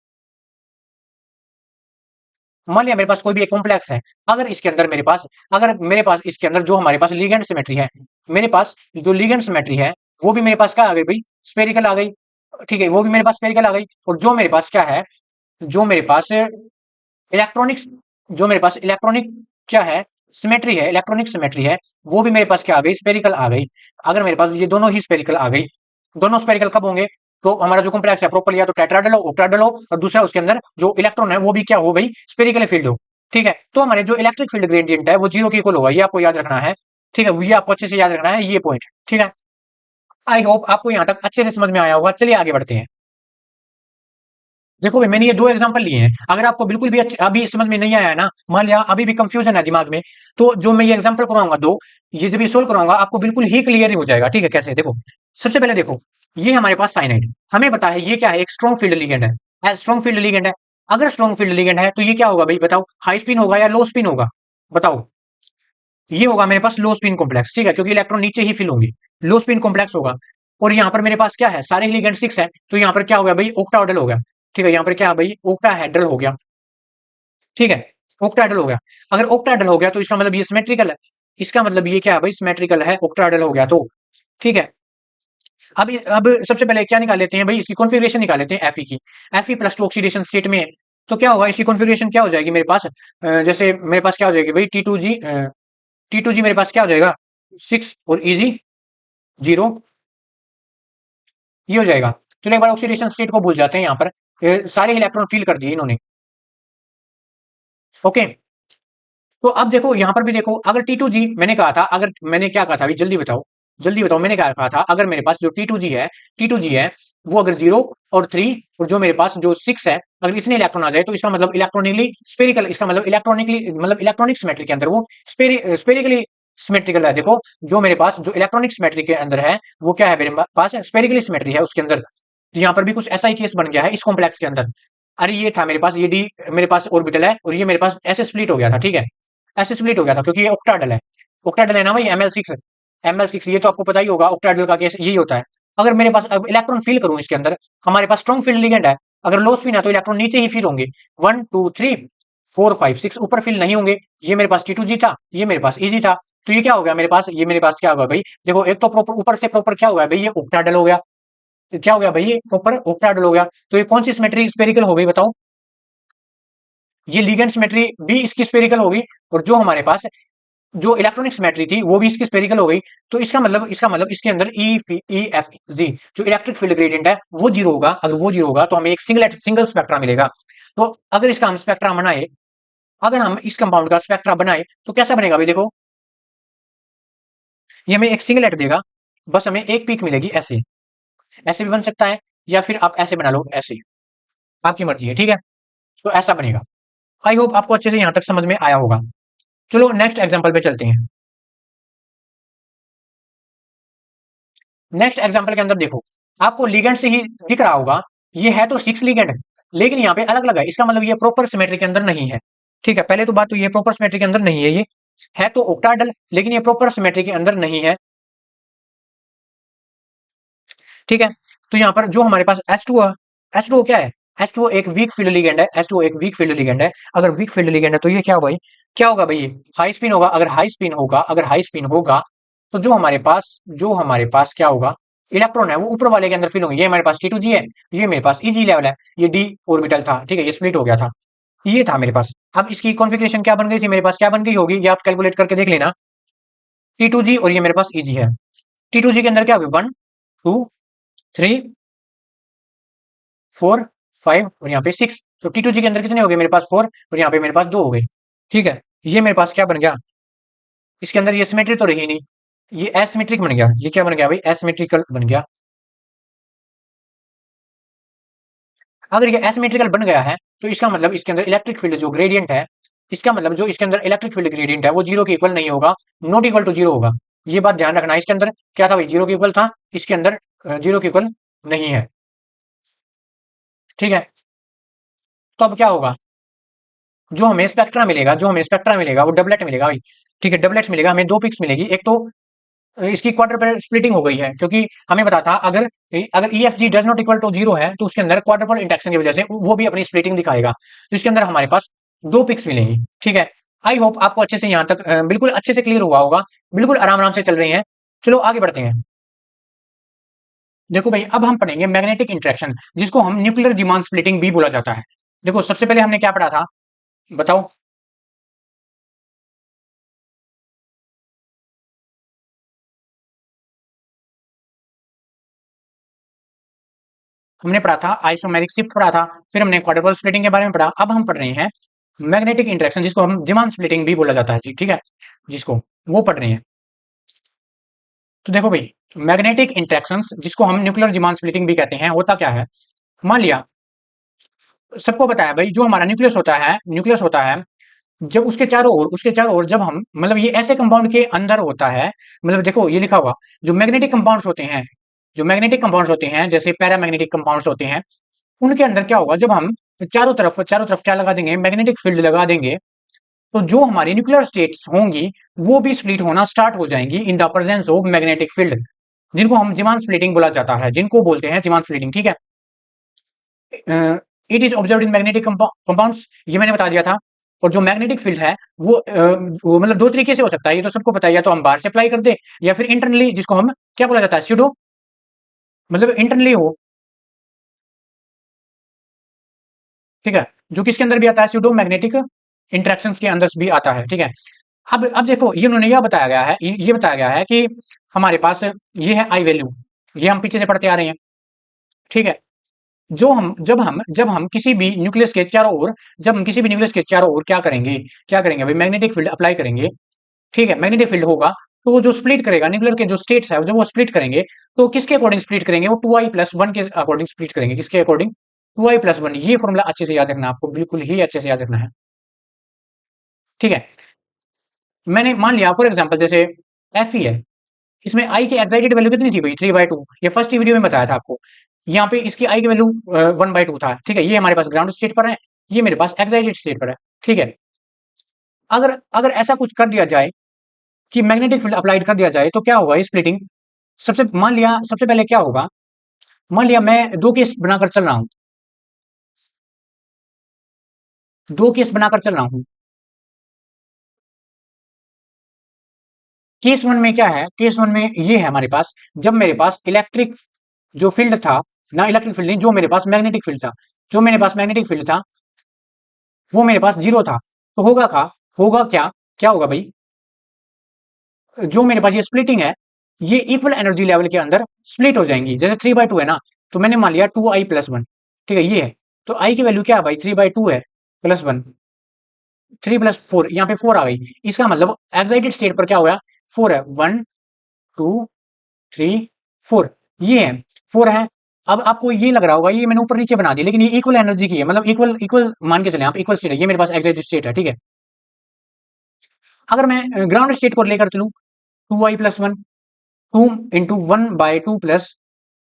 मान लिया मेरे पास कोई भी एक कॉम्प्लेक्स है, अगर इसके अंदर मेरे पास, अगर मेरे पास इसके अंदर जो हमारे पास लिगेंड सिमेट्री है, मेरे पास जो लिगेंड सिमेट्री है वो भी मेरे पास क्या आ गई भाई, स्पेरिकल आ गई। ठीक है, वो भी मेरे पास स्पेरिकल आ गई। और जो मेरे पास क्या है, जो मेरे पास इलेक्ट्रॉनिक्स, जो मेरे पास इलेक्ट्रॉनिक क्या है, सिमेट्री है, इलेक्ट्रॉनिक सिमेट्री है, वो भी मेरे पास क्या आ गई, स्पेरिकल आ गई। अगर मेरे पास ये दोनों ही स्पेरिकल आ गई, दोनों स्पेरिकल कब होंगे, तो हमारा जो कॉम्प्लेक्स है प्रॉपर या तो टेट्राहेड्रल हो, ऑक्टाहेड्रल हो, और दूसरा उसके अंदर जो इलेक्ट्रॉन है वो भी क्या हो गई, स्पेरिकल फील्ड हो। ठीक है, तो हमारे जो इलेक्ट्रिक फील्ड ग्रेडियंट है वो जीरो के इक्वल होगा, ये आपको याद रखना है। ठीक है, ये आपको अच्छे से याद रखना है ये पॉइंट। ठीक है, आई होप आपको यहाँ तक अच्छे से समझ में आया होगा। चलिए आगे बढ़ते हैं। देखो भाई, मैंने ये दो एग्जांपल लिए हैं, अगर आपको बिल्कुल भी अभी समझ में नहीं आया है ना, मान लिया अभी भी कंफ्यूजन है दिमाग में, तो जो मैं ये एग्जांपल कराऊंगा दो, ये जब ये सोल्व कराऊंगा आपको बिल्कुल ही क्लियर हो जाएगा। ठीक है, कैसे, देखो, सबसे पहले देखो, ये हमारे पास साइनाइड, हमें पता है ये क्या है, एक स्ट्रॉन्ग फील्ड लिगेंड है, स्ट्रॉन्ग फील्ड लिगेंड है। अगर स्ट्रॉन्ग फील्ड लिगेंड है तो ये क्या होगा भाई, बताओ, हाई स्पिन होगा या लो स्पिन होगा, बताओ। ये होगा मेरे पास लो स्पिन कॉम्प्लेक्स। ठीक है, क्योंकि इलेक्ट्रॉन नीचे ही फिल होंगे, लो स्पिन कॉम्प्लेक्स होगा। और यहाँ पर मेरे पास क्या है, सारे लिगेंड 6 है, तो यहाँ पर क्या हो गया भाई, ऑक्टाहेड्रल हो गया। ठीक है, यहाँ पर क्या है भाई, ऑक्टाहेड्रल हो गया। ठीक है, ऑक्टाहेड्रल हो गया। अगर ऑक्टाहेड्रल हो गया तो इसका मतलब ये सिमेट्रिकल है, इसका मतलब ये क्या है भाई, सिमेट्रिकल है, ऑक्टाहेड्रल हो गया तो। ठीक है, अब सबसे पहले क्या निकाल लेते हैं भाई, इसकी कॉन्फ़िगरेशन निकाल लेते हैं Fe की। Fe plus two oxidation state में है, तो क्या होगा, इसकी कॉन्फ़िगरेशन क्या हो जाएगी मेरे पास, जैसे मेरे पास क्या हो जाएगी भाई, T2G मेरे पास क्या हो जाएगा, 6 और Eg 0, ये हो जाएगा। चलो एक बार ऑक्सीडेशन स्टेट को भूल जाते हैं, यहाँ पर सारे इलेक्ट्रॉन फील कर दिए इन्होंने। ओके, तो अब देखो यहाँ पर भी देखो, अगर T2G मैंने कहा था, अगर मैंने क्या कहा था अभी, जल्दी बताओ, जल्दी बताओ, मैंने क्या कहा था, अगर मेरे पास जो T2G है वो अगर 0 और 3 और जो मेरे पास जो 6 है, अगर इतने इलेक्ट्रॉन आ जाए तो इसका मतलब इलेक्ट्रॉनिकली स्पेरिकल, इसका मतलब इलेक्ट्रॉनिकली मतलब इलेक्ट्रॉनिक सिमेट्री के अंदर वो स्पेरिकली सिमेट्रिकल है। देखो, जो मेरे पास जो इलेक्ट्रॉनिक सिमेट्री के अंदर है वो क्या है, मेरे पास स्पेरिकली सिमेट्री है उसके अंदर। तो यहाँ पर भी कुछ ऐसा ही केस बन गया है इस कॉम्प्लेक्स के अंदर। अरे ये था मेरे पास, ये डी मेरे पास ऑर्बिटल है, और ये मेरे पास ऐसे स्प्लिट हो गया था। ठीक है, ऐसे स्प्लिट हो गया था क्योंकि ये ऑक्टाहेड्रल है, ऑक्टाहेड्रल है ना भाई, ML6 ये तो आपको पता ही होगा, ऑक्टाहेड्रल का केस यही होता है। अगर मेरे पास अब इलेक्ट्रॉन फील करूं इसके अंदर, हमारे पास स्ट्रॉन्ग फील्ड लिगेंड है, अगर लो स्पिन है तो इलेक्ट्रॉन नीचे ही फील होंगे, 1 2 3 4 5 6 ऊपर फील नहीं होंगे। ये मेरे पास T2G था, ये मेरे पास Eg था, तो ये क्या हो गया मेरे पास, ये मेरे पास क्या होगा भाई, देखो, एक तो प्रॉपर ऊपर से प्रॉपर क्या हुआ भाई, ये ऑक्टाहेड्रल हो गया, क्या हो गया भाई, ये प्रॉपर ऑक्टाहेड्रल हो गया। तो ये कौन सी सिमेट्री स्पेरिकल हो गई बताओ, ये लिगेंड सिमेट्री भी इसकी स्पेरिकल होगी, और जो हमारे पास जो इलेक्ट्रॉनिक सिमेट्री थी वो भी इसकी स्पेरिकल हो गई। तो इसका मतलब इसके अंदर E F G जो इलेक्ट्रिक फील्ड ग्रेडियंट है वो जीरो होगा। अगर वो जीरो होगा तो हमें एक सिंगल स्पेक्ट्रा मिलेगा। तो अगर इसका हम स्पेक्ट्रा बनाए, अगर हम इस कंपाउंड का स्पेक्ट्रा बनाए तो कैसा बनेगा भाई, देखो, ये हमें एक सिंगलेट देगा, बस हमें एक पीक मिलेगी, ऐसे ऐसे भी बन सकता है, या फिर आप ऐसे बना लो, ऐसे, आपकी मर्जी है। ठीक है, तो ऐसा बनेगा। आई होप आपको अच्छे से यहां तक समझ में आया होगा। चलो नेक्स्ट एग्जांपल पे चलते हैं। नेक्स्ट एग्जांपल के अंदर देखो, आपको लिगेंड से ही दिख रहा होगा, ये है तो 6 लिगेंड, लेकिन यहाँ पे अलग अलग है, इसका मतलब ये प्रॉपर सिमेट्री के अंदर नहीं है। ठीक है, पहले तो बात तो ये प्रॉपर सिमेट्री के अंदर नहीं है, ये है तो ऑक्टाहेड्रल, लेकिन ये प्रॉपर सिमेट्री के अंदर नहीं है। ठीक है, तो यहाँ पर जो हमारे पास H2O क्या है, H2O एक वीक फील्ड लिगेंड है, H2O एक वीक फील्ड लिगेंड है। अगर वीक फील्ड लिगेंड है तो ये क्या होगा भाई, क्या होगा भाई, ये हाई स्पिन होगा। अगर हाई स्पिन होगा तो जो हमारे पास क्या होगा, इलेक्ट्रॉन है वो ऊपर वाले के अंदर फिल होंगे। ये हमारे पास T2G है, ये मेरे पास Eg लेवल है, ये D ऑर्बिटल था। ठीक है, ये स्प्लिट हो गया था, ये था मेरे पास। अब इसकी कॉन्फ़िगरेशन क्या बन गई थी मेरे पास, क्या बन गई होगी, ये आप कैलकुलेट करके देख लेना। T2G और ये मेरे पास Eg है। T2G के अंदर क्या होगी, 1 2 3 4 5 और यहाँ पे 6। तो T2G के अंदर कितने हो गए मेरे पास, 4, और यहाँ पे मेरे पास 2 हो गए। ठीक है, ये मेरे पास क्या बन गया, इसके अंदर ये सिमेट्री तो रही नहीं, ये एसिमेट्रिक बन गया। ये क्या बन गया भाई, एसिमेट्रिकल बन गया। अगर ये एसिमेट्रिकल बन गया है तो इसका मतलब इसके अंदर इलेक्ट्रिक फील्ड जो ग्रेडियंट है, इसका मतलब जो इसके अंदर इलेक्ट्रिक फील्ड ग्रेडियंट है वो जीरो के इक्वल नहीं होगा, नॉट इक्वल टू जीरो होगा। ये बात ध्यान रखना, इसके अंदर क्या था भाई, जीरो के इक्वल था, इसके अंदर जीरो के इक्वल नहीं है। ठीक है, तो अब क्या होगा, जो हमें स्पेक्ट्रा मिलेगा वो डबलेट मिलेगा भाई। ठीक है, डबलेट मिलेगा, हमें दो पिक्स मिलेगी, एक तो इसकी क्वाड्रपल स्प्लिटिंग हो गई है, क्योंकि हमें पता था अगर अगर E F G does not equal to zero है तो उसके अंदर क्वाड्रपल इंटरेक्शन की वजह से वो भी अपनी स्प्लिटिंग दिखाएगा, तो इसके अंदर हमारे पास दो पिक्स मिलेंगी। ठीक है, आई होप आपको अच्छे से यहाँ तक बिल्कुल अच्छे से क्लियर हुआ होगा, बिल्कुल आराम आराम से चल रही है। चलो आगे बढ़ते हैं। देखो भाई, अब हम पढ़ेंगे मैग्नेटिक इंटरेक्शन, जिसको हम न्यूक्लियर जीमान स्प्लिटिंग भी बोला जाता है। देखो सबसे पहले हमने क्या पढ़ा था, बताओ। हमने पढ़ा था आइसोमेरिक शिफ्ट पढ़ा था, फिर हमने क्वाड्रुपल स्प्लिटिंग के बारे में पढ़ा। अब हम पढ़ रहे हैं मैग्नेटिक इंटरेक्शन, जिसको हम जीमान स्प्लिटिंग भी बोला जाता है जी, ठीक है, जिसको वो पढ़ रहे हैं। तो देखो भाई, मैग्नेटिक इंटरेक्शंस जिसको हम न्यूक्लियर जीमान स्प्लिटिंग भी कहते हैं, होता क्या है। मान लिया, सबको बताया भाई, जो हमारा न्यूक्लियस होता है, जब उसके चारों ओर जब हम मतलब ये ऐसे कंपाउंड के अंदर होता है, मतलब देखो ये लिखा हुआ, जो मैग्नेटिक कंपाउंड्स होते हैं, जैसे पैरामैग्नेटिक कंपाउंड्स होते हैं, उनके अंदर क्या होगा, जब हम चारों तरफ क्या लगा देंगे, मैग्नेटिक फील्ड लगा देंगे, तो जो हमारी न्यूक्लियर स्टेट्स होंगी वो भी स्प्लिट होना स्टार्ट हो जाएंगी in the presence of magnetic field, जिनको हम जीमान स्प्लिटिंग बोला जाता है, जिनको बोलते हैं जीमान स्प्लिटिंग। ठीक है, it is observe in magnetic compounds, ये मैंने बता दिया था। और जो मैग्नेटिक फील्ड है वो मतलब दो तरीके से हो सकता है, ये तो सबको पता है, या तो हम बाहर से अप्लाई कर दे, या फिर इंटरनली, जिसको हम क्या बोला जाता है, स्यूडो, मतलब इंटरनली हो। ठीक है, जो किसके अंदर भी आता है, स्यूडो मैग्नेटिक इंटरेक्शंस के अंदर भी आता है। ठीक है, अब देखो, ये उन्होंने ये बताया गया है कि हमारे पास ये है आई वैल्यू, ये हम पीछे से पढ़ते आ रहे हैं। ठीक है, जो हम जब हम किसी भी न्यूक्लियस के चारों ओर जब हम किसी भी न्यूक्लियस के चारों ओर क्या करेंगे भाई, मैग्नेटिक फील्ड अप्लाई करेंगे। ठीक है, मैग्नेटिक फील्ड होगा, तो वो जो स्प्लिट करेगा न्यूक्लियर के जो स्टेट्स है, जब वो स्प्लिट करेंगे, तो किसके अकॉर्डिंग स्प्लिट करेंगे, वो 2i+1 के अकॉर्डिंग स्प्लिट करेंगे। किसके अकॉर्डिंग, 2i+1। ये फॉर्मूला अच्छे से याद रखना, आपको बिल्कुल ही अच्छे से याद रखना है। ठीक है, मैंने मान लिया फॉर एग्जाम्पल, जैसे एफ ही है, इसमें आई की एक्साइटेड वैल्यू कितनी थी भाई, 3/2। ये फर्स्ट वीडियो में बताया था आपको। यहाँ पे इसकी आई की वैल्यू 1/2 था। ठीक है, ये हमारे पास ग्राउंड स्टेट पर है, ये मेरे पास एक्साइटेड स्टेट पर है। ठीक है, अगर अगर ऐसा कुछ कर दिया जाए कि मैग्नेटिक फील्ड अप्लाइड कर दिया जाए, तो क्या होगा, स्प्लिटिंग। सबसे पहले क्या होगा, मान लिया मैं दो केस बनाकर चल रहा हूं, केस वन में क्या है, केस वन में ये है हमारे पास, जब मेरे पास इलेक्ट्रिक जो फील्ड था, ना इलेक्ट्रिक फील्ड नहीं, जो मेरे पास मैग्नेटिक फील्ड था, वो मेरे पास जीरो था, तो होगा क्या, क्या होगा भाई, जो मेरे पास ये स्प्लिटिंग है, ये इक्वल एनर्जी लेवल के अंदर स्प्लिट हो जाएंगी। जैसे 3/2 है ना, तो मैंने मान लिया 2i+1। ठीक है, ये है, तो आई की वैल्यू क्या है भाई, 3/2 है, +1, 3+4, यहाँ पे 4 आ गई। इसका मतलब एक्साइटेड स्टेट पर क्या हो गया, 4 है, 1 2 3 4, ये है, 4 है। अब आपको ये लग रहा होगा ये मैंने ऊपर नीचे बना दी, लेकिन ये इक्वल एनर्जी की है, मतलब इक्वल इक्वल मान के चले आप, इक्वल स्टेट है, ये मेरे पास एक्साइटेड स्टेट है। ठीक है, अगर मैं ग्राउंड स्टेट को लेकर चलूं, 2i+1, 2 × 1/2 प्लस,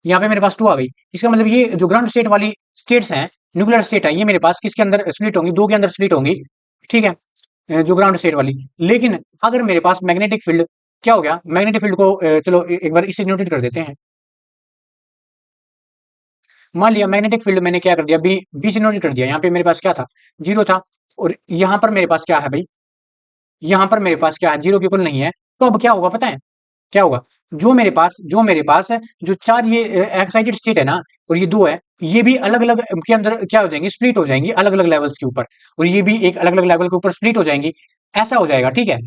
यहाँ पे मेरे पास 2 आ गई। इसका मतलब ये जो ग्राउंड स्टेट वाली स्टेट्स हैं, न्यूक्लियर स्टेट है, ये मेरे पास किसके अंदर स्प्लिट होंगी, दो के अंदर स्प्लिट होंगी। ठीक है, जो ग्राउंड स्टेट वाली। लेकिन अगर मेरे पास मैग्नेटिक फील्ड, क्या हो गया, मैग्नेटिक फील्ड को चलो एक बार इसे नोटेट कर देते हैं। मान लिया मैग्नेटिक फील्ड मैंने क्या कर दिया, बी बी से नोटेट कर दिया। यहाँ पे मेरे पास क्या था, जीरो था, और यहाँ पर मेरे पास क्या है भाई, यहाँ पर मेरे पास क्या है, जीरो के इक्वल नहीं है। तो अब क्या होगा पता है, क्या होगा, जो मेरे पास है, जो चार ये एक्साइटेड स्टेट है ना, और ये दो है, ये भी अलग अलग के अंदर क्या हो जाएंगी, स्प्लिट हो जाएंगी अलग अलग लेवल्स के ऊपर, और ये भी एक अलग अलग लेवल के ऊपर स्प्लिट हो जाएंगी। ऐसा हो जाएगा। ठीक है,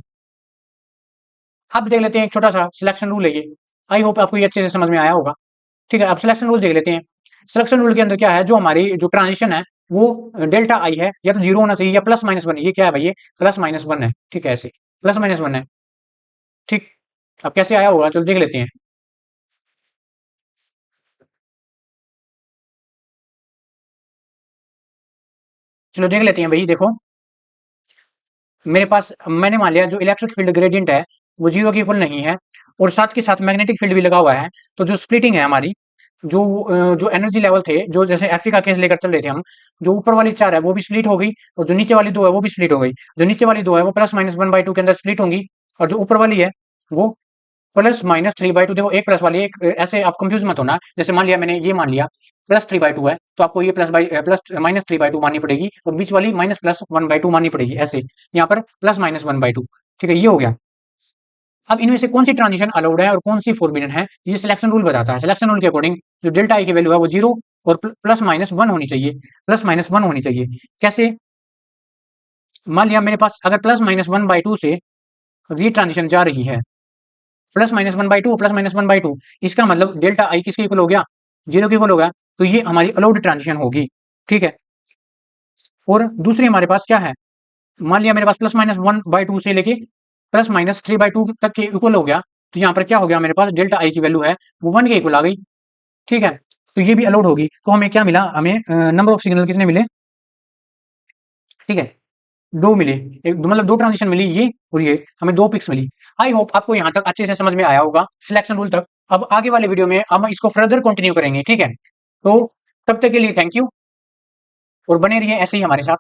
अब देख लेते हैं एक छोटा सा सिलेक्शन रूल है ये, आई होप आपको ये अच्छे से समझ में आया होगा। ठीक है, अब सिलेक्शन रूल देख लेते हैं। सिलेक्शन रूल के अंदर क्या है, जो हमारी जो ट्रांजिशन है, वो डेल्टा आई है, या तो जीरो होना चाहिए या +-1। ये क्या है भाई, ये +-1 है। ठीक है, ऐसे +-1 है। ठीक, अब कैसे आया होगा, चलो देख लेते हैं। चलो देख लेते हैं भाई, देखो मेरे पास, मैंने मान लिया जो इलेक्ट्रिक फील्ड ग्रेडियंट है वो जीरो के इक्वल नहीं है, और साथ के साथ मैग्नेटिक फील्ड भी लगा हुआ है। तो जो स्प्लिटिंग है हमारी, जो एनर्जी लेवल थे, जो जैसे एफ का केस लेकर चल रहे थे हम, जो ऊपर वाली चार है वो भी स्प्लिट हो गई, और जो नीचे वाली दो है वो भी स्प्लिट हो गई। जो नीचे वाली दो है वो +-1/2 के अंदर स्प्लिट होंगी, और जो ऊपर वाली है वो +-3/2 देखो एक प्लस वाली एक ऐसे आप कंफ्यूज मत होना। जैसे मान लिया मैंने ये मान लिया +3/2 है तो आपको ये प्लस -3/2 माननी पड़ेगी और बीच वाली -+1/2 माननी पड़ेगी ऐसे। यहाँ पर +-1/2 ठीक है, ये हो गया। अब इनमें से कौन सी ट्रांजिशन अलाउड है और कौन सी फोरबिडन है, ये सिलेक्शन रूल बताता है। सिलेक्शन रूल के अकॉर्डिंग जो डेल्टा आई की वैल्यू है वो 0 और +-1 होनी चाहिए, +-1 होनी चाहिए। कैसे? मान लिया मेरे पास अगर +-1/2 से ये ट्रांजिशन जा रही है +-1/2 +-1/2, इसका मतलब डेल्टा आई किसके इक्वल हो गया? 0 के इक्वल हो गया। तो ये हमारी अलाउड ट्रांजिशन होगी, ठीक है। और दूसरी हमारे पास क्या है, मान लिया मेरे पास +-1/2 से लेके +-3/2 तक के इक्वल हो गया। तो यहाँ पर क्या हो गया, मेरे पास डेल्टा आई की वैल्यू है वो 1 के इक्वल आ गई, ठीक है। तो ये भी अलाउड होगी। तो हमें क्या मिला, हमें नंबर ऑफ सिग्नल कितने मिले, ठीक है, 2 मिले। एक मतलब 2 ट्रांजिशन मिली, ये और ये, हमें 2 पिक्स मिली। आई होप आपको यहाँ तक अच्छे से समझ में आया होगा सिलेक्शन रूल तक। अब आगे वाले वीडियो में हम इसको फर्दर कंटिन्यू करेंगे, ठीक है। तो तब तक के लिए थैंक यू और बने रहिए ऐसे ही हमारे साथ।